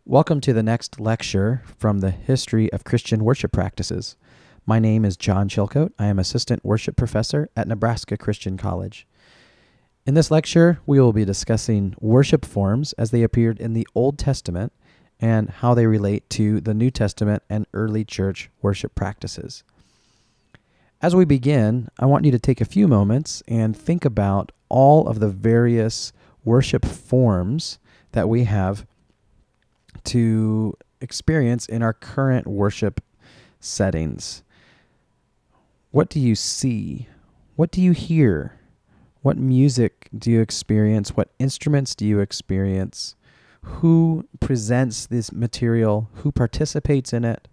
Welcome to the next lecture from the History of Christian Worship Practices. My name is John Chilcote. I am Assistant Worship Professor at Nebraska Christian College. In this lecture, we will be discussing worship forms as they appeared in the Old Testament and how they relate to the New Testament and early church worship practices. As we begin, I want you to take a few moments and think about all of the various worship forms that we have to experience in our current worship settings. What do you see? What do you hear? What music do you experience? What instruments do you experience? Who presents this material? Who participates in it?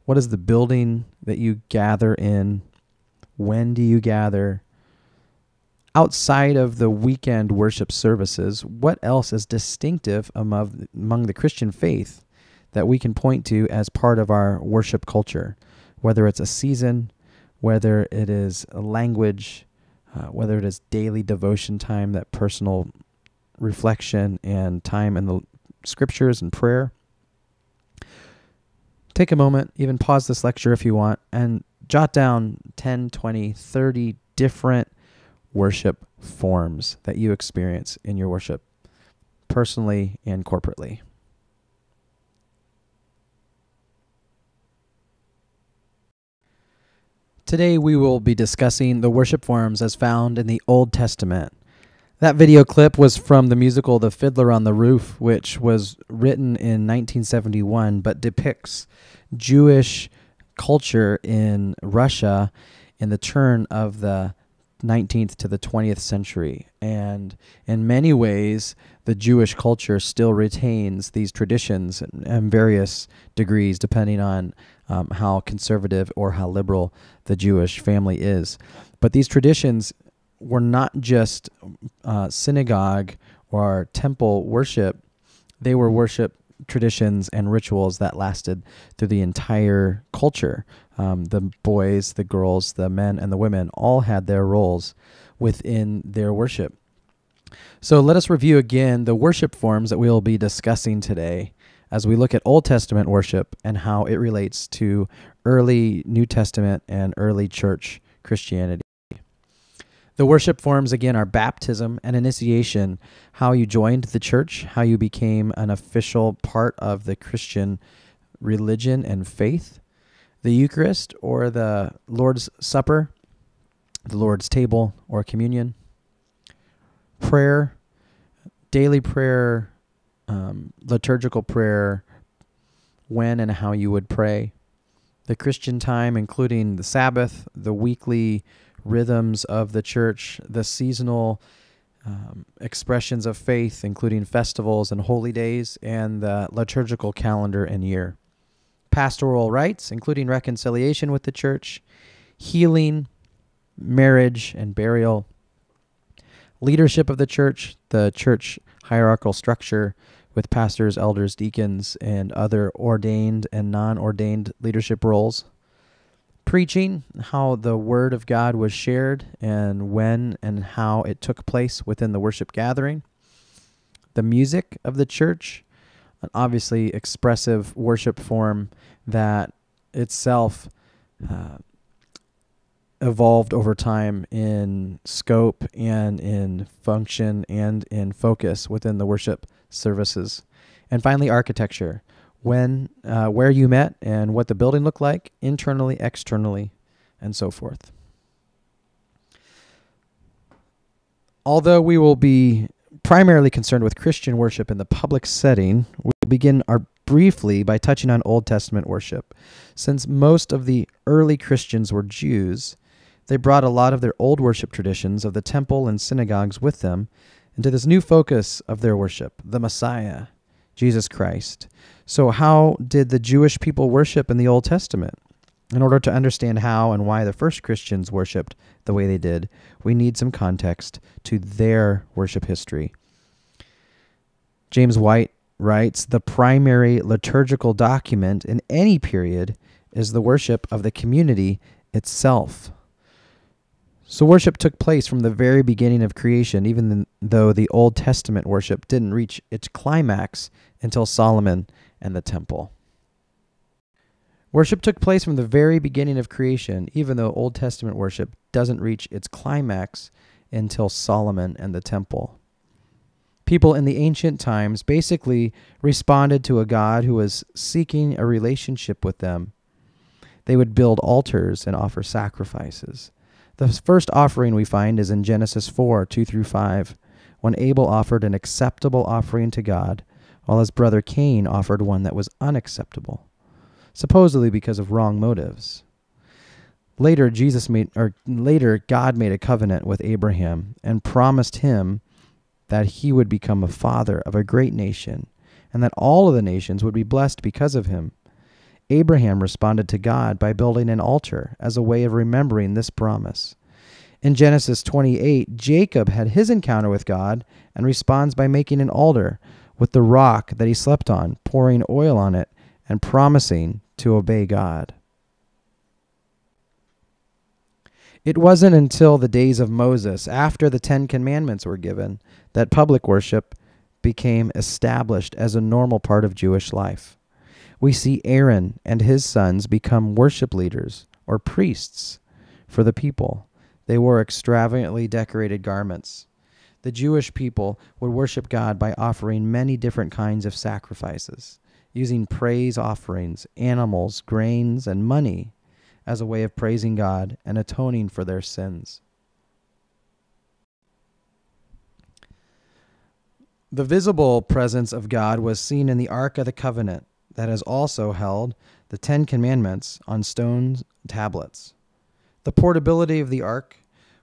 What is the building that you gather in? When do you gather? Outside of the weekend worship services, what else is distinctive among the Christian faith that we can point to as part of our worship culture? Whether it's a season, whether it is a language, whether it is daily devotion time, that personal reflection and time in the scriptures and prayer. Take a moment, even pause this lecture if you want, and jot down 10, 20, 30 different worship forms that you experience in your worship, personally and corporately. Today we will be discussing the worship forms as found in the Old Testament. That video clip was from the musical The Fiddler on the Roof, which was written in 1971, but depicts Jewish culture in Russia in the turn of the 19th to the 20th century. And in many ways, the Jewish culture still retains these traditions in various degrees, depending on how conservative or how liberal the Jewish family is. But these traditions were not just synagogue or temple worship. They were worship traditions and rituals that lasted through the entire culture. The boys, the girls, the men, and the women all had their roles within their worship. So let us review again the worship forms that we will be discussing today as we look at Old Testament worship and how it relates to early New Testament and early church Christianity. The worship forms, again, are baptism and initiation, how you joined the church, how you became an official part of the Christian religion and faith, the Eucharist or the Lord's Supper, the Lord's table or communion, prayer, daily prayer, liturgical prayer, when and how you would pray, the Christian time, including the Sabbath, the weekly rhythms of the church, the seasonal expressions of faith, including festivals and holy days, and the liturgical calendar and year. Pastoral rites, including reconciliation with the church, healing, marriage and burial, leadership of the church hierarchical structure with pastors, elders, deacons, and other ordained and non-ordained leadership roles. Preaching, how the Word of God was shared and when and how it took place within the worship gathering. The music of the church, an obviously expressive worship form that itself evolved over time in scope and in function and in focus within the worship services. And finally, architecture. Where you met and what the building looked like, internally, externally, and so forth. Although we will be primarily concerned with Christian worship in the public setting, we'll begin briefly by touching on Old Testament worship. Since most of the early Christians were Jews, they brought a lot of their old worship traditions of the temple and synagogues with them into this new focus of their worship, the Messiah, Jesus Christ. So how did the Jewish people worship in the Old Testament? In order to understand how and why the first Christians worshipped the way they did, we need some context to their worship history. James White writes, "The primary liturgical document in any period is the worship of the community itself." So worship took place from the very beginning of creation, even though the Old Testament worship didn't reach its climax until Solomon and the temple. Worship took place from the very beginning of creation, even though Old Testament worship doesn't reach its climax until Solomon and the temple. People in the ancient times basically responded to a God who was seeking a relationship with them. They would build altars and offer sacrifices. The first offering we find is in Genesis 4, 2-5, when Abel offered an acceptable offering to God, while his brother Cain offered one that was unacceptable, supposedly because of wrong motives. Later, God made a covenant with Abraham and promised him that he would become a father of a great nation, and that all of the nations would be blessed because of him. Abraham responded to God by building an altar as a way of remembering this promise. In Genesis 28, Jacob had his encounter with God and responds by making an altar with the rock that he slept on, pouring oil on it, and promising to obey God. It wasn't until the days of Moses, after the 10 Commandments were given, that public worship became established as a normal part of Jewish life. We see Aaron and his sons become worship leaders, or priests, for the people. They wore extravagantly decorated garments. The Jewish people would worship God by offering many different kinds of sacrifices, using praise offerings, animals, grains, and money as a way of praising God and atoning for their sins. The visible presence of God was seen in the Ark of the Covenant that has also held the 10 Commandments on stone tablets. The portability of the Ark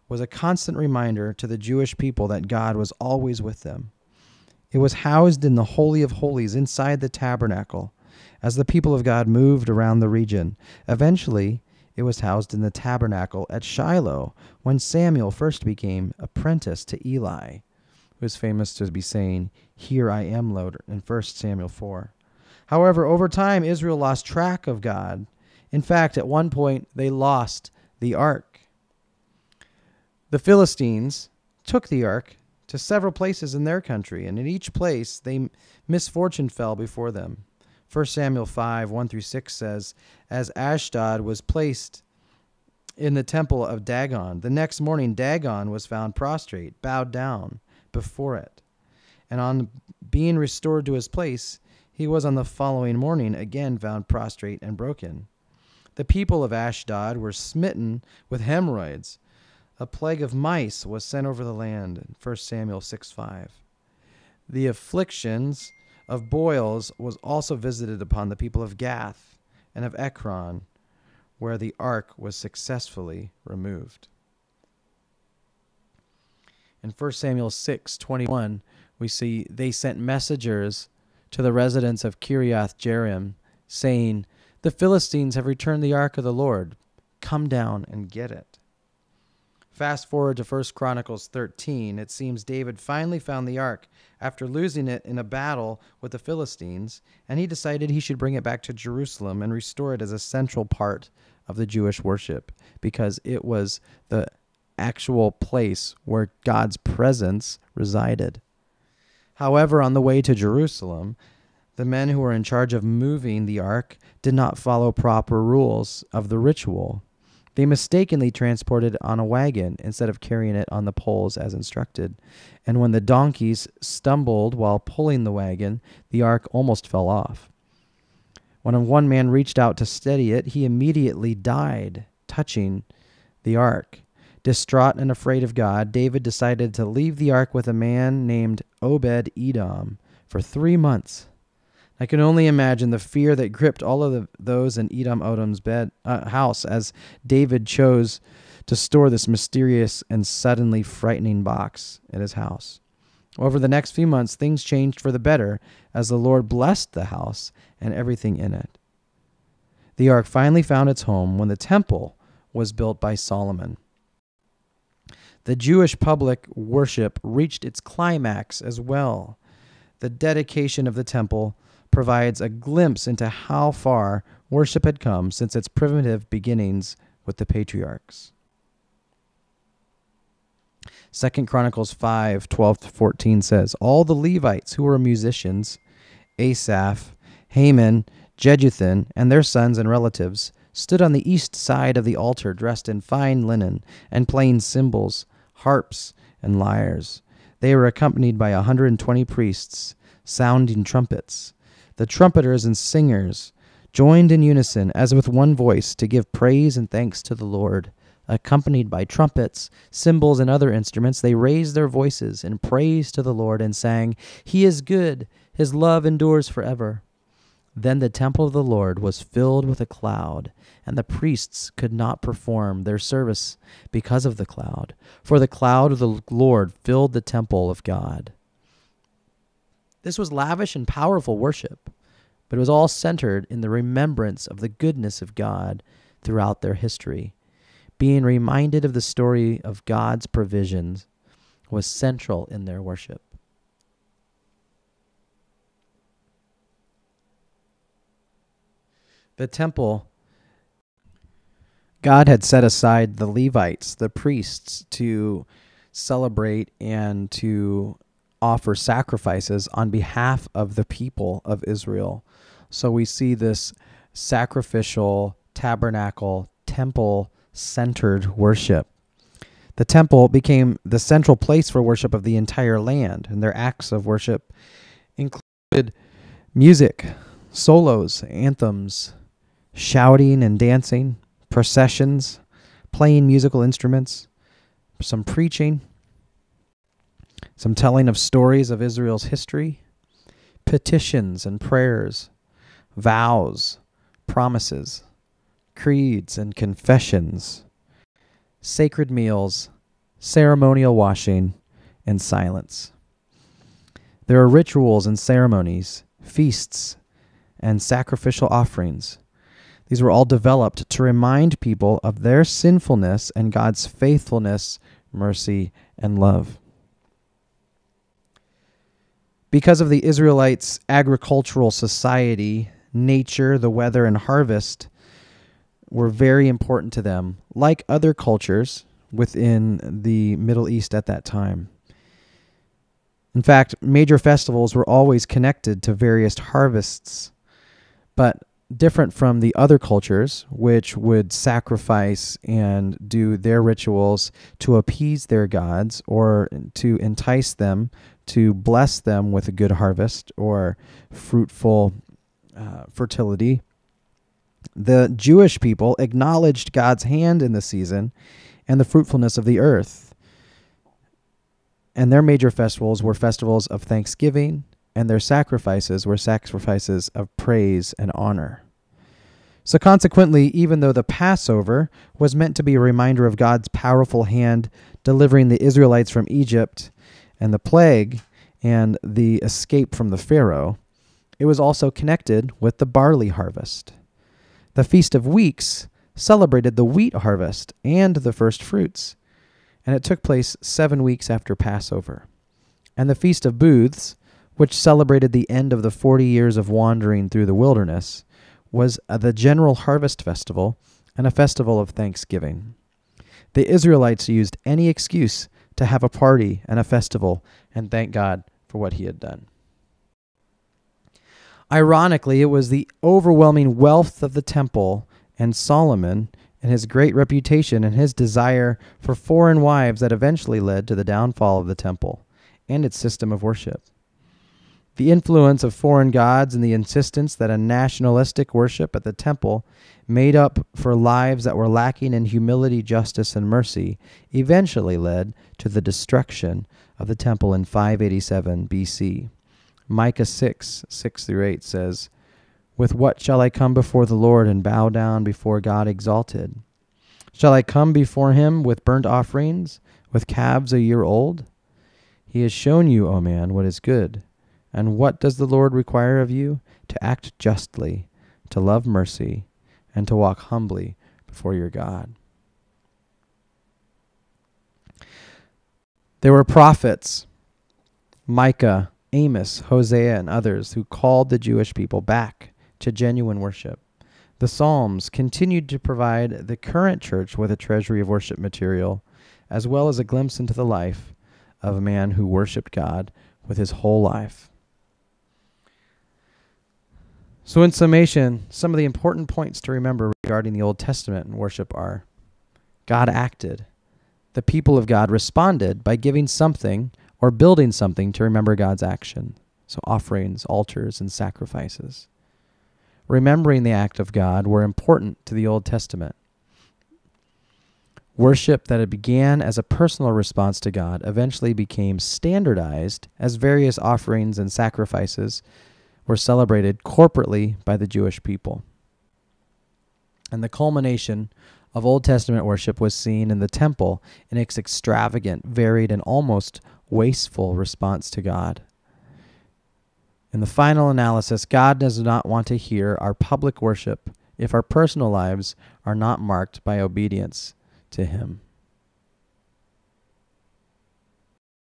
was a constant reminder to the Jewish people that God was always with them. It was housed in the Holy of Holies inside the tabernacle as the people of God moved around the region. Eventually, it was housed in the tabernacle at Shiloh when Samuel first became apprentice to Eli, who is famous to be saying, "Here I am, Lord," in 1 Samuel 4. However, over time, Israel lost track of God. In fact, at one point, they lost the ark. The Philistines took the ark to several places in their country, and in each place, misfortune fell before them. 1 Samuel 5, 1-6 says, as Ashdod was placed in the temple of Dagon, the next morning Dagon was found prostrate, bowed down before it. And on being restored to his place, he was on the following morning again found prostrate and broken. The people of Ashdod were smitten with hemorrhoids. A plague of mice was sent over the land, 1 Samuel 6:5. The afflictions of boils was also visited upon the people of Gath and of Ekron, where the ark was successfully removed. In 1 Samuel 6:21, we see they sent messengers to the residents of Kiriath Jearim, saying, "The Philistines have returned the ark of the Lord. Come down and get it." Fast forward to 1 Chronicles 13, it seems David finally found the ark after losing it in a battle with the Philistines, and he decided he should bring it back to Jerusalem and restore it as a central part of the Jewish worship, because it was the actual place where God's presence resided. However, on the way to Jerusalem, the men who were in charge of moving the ark did not follow proper rules of the ritual. They mistakenly transported it on a wagon instead of carrying it on the poles as instructed. And when the donkeys stumbled while pulling the wagon, the ark almost fell off. When one man reached out to steady it, he immediately died, touching the ark. Distraught and afraid of God, David decided to leave the ark with a man named Obed-Edom for 3 months. I can only imagine the fear that gripped all of those in Edom-Odom's house as David chose to store this mysterious and suddenly frightening box in his house. Over the next few months, things changed for the better as the Lord blessed the house and everything in it. The ark finally found its home when the temple was built by Solomon. The Jewish public worship reached its climax as well. The dedication of the temple provides a glimpse into how far worship had come since its primitive beginnings with the patriarchs. 2 Chronicles 5:12-14 says, "All the Levites who were musicians, Asaph, Haman, Jeduthun, and their sons and relatives, stood on the east side of the altar dressed in fine linen and playing cymbals, harps, and lyres. They were accompanied by 120 priests, sounding trumpets. The trumpeters and singers joined in unison as with one voice to give praise and thanks to the Lord. Accompanied by trumpets, cymbals, and other instruments, they raised their voices in praise to the Lord and sang, 'He is good, his love endures forever.' Then the temple of the Lord was filled with a cloud, and the priests could not perform their service because of the cloud, for the cloud of the Lord filled the temple of God." This was lavish and powerful worship, but it was all centered in the remembrance of the goodness of God throughout their history. Being reminded of the story of God's provisions was central in their worship. The temple, God had set aside the Levites, the priests, to celebrate and to offer sacrifices on behalf of the people of Israel. So we see this sacrificial, tabernacle, temple-centered worship. The temple became the central place for worship of the entire land, and their acts of worship included music, solos, anthems, shouting and dancing, processions, playing musical instruments, some preaching, some telling of stories of Israel's history, petitions and prayers, vows, promises, creeds and confessions, sacred meals, ceremonial washing, and silence. There are rituals and ceremonies, feasts, and sacrificial offerings. These were all developed to remind people of their sinfulness and God's faithfulness, mercy, and love. Because of the Israelites' agricultural society, nature, the weather, and harvest were very important to them, like other cultures within the Middle East at that time. In fact, major festivals were always connected to various harvests, but different from the other cultures, which would sacrifice and do their rituals to appease their gods or to entice them, to bless them with a good harvest or fruitful fertility. The Jewish people acknowledged God's hand in the season and the fruitfulness of the earth. And their major festivals were festivals of thanksgiving, and their sacrifices were sacrifices of praise and honor. So consequently, even though the Passover was meant to be a reminder of God's powerful hand delivering the Israelites from Egypt and the plague and the escape from the Pharaoh, it was also connected with the barley harvest. The Feast of Weeks celebrated the wheat harvest and the first fruits, and it took place 7 weeks after Passover. And the Feast of Booths, which celebrated the end of the 40 years of wandering through the wilderness, was the general harvest festival and a festival of thanksgiving. The Israelites used any excuse to have a party and a festival and thank God for what he had done. Ironically, it was the overwhelming wealth of the temple and Solomon and his great reputation and his desire for foreign wives that eventually led to the downfall of the temple and its system of worship. The influence of foreign gods and the insistence that a nationalistic worship at the temple made up for lives that were lacking in humility, justice, and mercy eventually led to the destruction of the temple in 587 BC. Micah 6:6-8 says, "With what shall I come before the Lord and bow down before God exalted? Shall I come before him with burnt offerings, with calves a year old? He has shown you, O man, what is good. And what does the Lord require of you? To act justly, to love mercy, and to walk humbly before your God." There were prophets, Micah, Amos, Hosea, and others, who called the Jewish people back to genuine worship. The Psalms continued to provide the current church with a treasury of worship material, as well as a glimpse into the life of a man who worshiped God with his whole life. So in summation, some of the important points to remember regarding the Old Testament and worship are: God acted. The people of God responded by giving something or building something to remember God's action. So offerings, altars, and sacrifices. Remembering the act of God were important to the Old Testament. Worship that had began as a personal response to God eventually became standardized as various offerings and sacrifices were celebrated corporately by the Jewish people. And the culmination of Old Testament worship was seen in the temple in its extravagant, varied, and almost wasteful response to God. In the final analysis, God does not want to hear our public worship if our personal lives are not marked by obedience to Him.